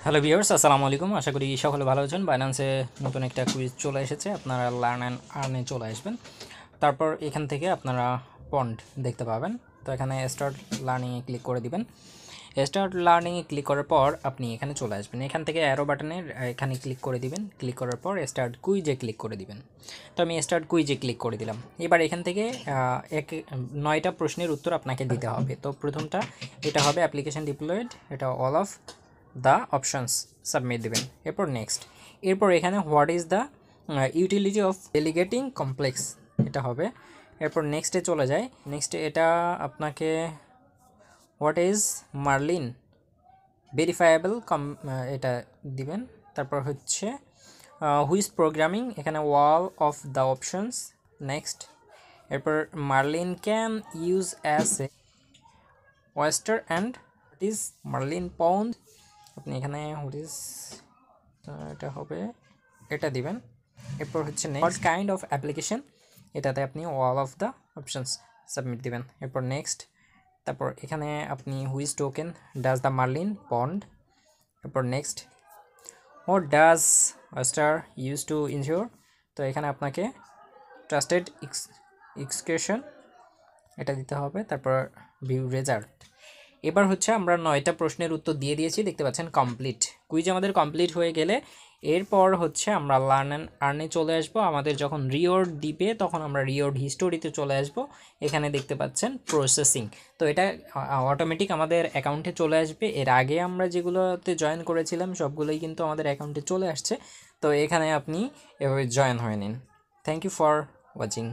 Hello viewers, আসসালামু আলাইকুম। আশা করি সকলে ভালো আছেন। বাইন্যান্সে নতুন একটা কুইজ চলে এসেছে, আপনারা লার্ন অ্যান্ড আর্নে চলে আসবেন। তারপর এখান থেকে আপনারা পন্ড দেখতে পাবেন। তো এখানে স্টার্ট লার্নিংয়ে ক্লিক করে দিবেন। স্টার্ট লার্নিংয়ে ক্লিক করার পর আপনি এখানে চলে আসবেন। এখান থেকে অ্যারো বাটনের এখানে ক্লিক করে দিবেন। ক্লিক করার পর স্টার্ট কুইজে ক্লিক করে দিবেন। তো আমি স্টার্ট কুইজে ক্লিক করে দিলাম। এবার এখান থেকে 9টা প্রশ্নের উত্তর আপনাকে দিতে হবে। তো প্রথমটা এটা হবে অ্যাপ্লিকেশন ডিপ্লয়েড, এটা all of the options submit দিবেন। এরপর নেক্সট, এরপর এখানে what is the utility of delegating complex, এটা হবে। এরপর নেক্সটে চলে যায়। নেক্সটে এটা আপনাকে হোয়াট ইজ মার্লিন ভেরিফায়েবল এটা দিবেন। তারপর হচ্ছে হুইজ প্রোগ্রামিং, এখানে wall of the options. Next, এরপর Marlin can use as a oyster and what is Marlin pound, আপনি এখানে হোয়াট ইজ এটা হবে, এটা দিবেন। এরপর হচ্ছে নেক্সট কাইন্ড অফ অ্যাপ্লিকেশন, এটাতে আপনি all of the options submit দিবেন। এরপর নেক্সট, তারপর এখানে আপনি whose token does the marlin pond. এরপর next, what does star use to ensure, তো এখানে আপনাকে ট্রাস্টেড এক্সক্রেশন এটা দিতে হবে। তারপর ভিউ রেজাল্ট। এবার হচ্ছে আমরা 9টা প্রশ্নের উত্তর দিয়ে দিয়েছি, দেখতে পাচ্ছেন কমপ্লিট। কুইজ আমাদের কমপ্লিট হয়ে গেলে এরপর হচ্ছে আমরা লার্ন অ্যান্ড আর্নে চলে আসবো। আমাদের যখন রিওয়ার্ড দিবে তখন আমরা রিওয়ার্ড হিস্টোরিতে চলে আসবো। এখানে দেখতে পাচ্ছেন প্রসেসিং, তো এটা অটোমেটিক আমাদের অ্যাকাউন্টে চলে আসবে। এর আগে আমরা যেগুলোতে জয়েন করেছিলাম সবগুলোই কিন্তু আমাদের অ্যাকাউন্টে চলে আসছে। তো এখানে আপনি এভাবে জয়েন হয়ে নিন। Thank you for watching.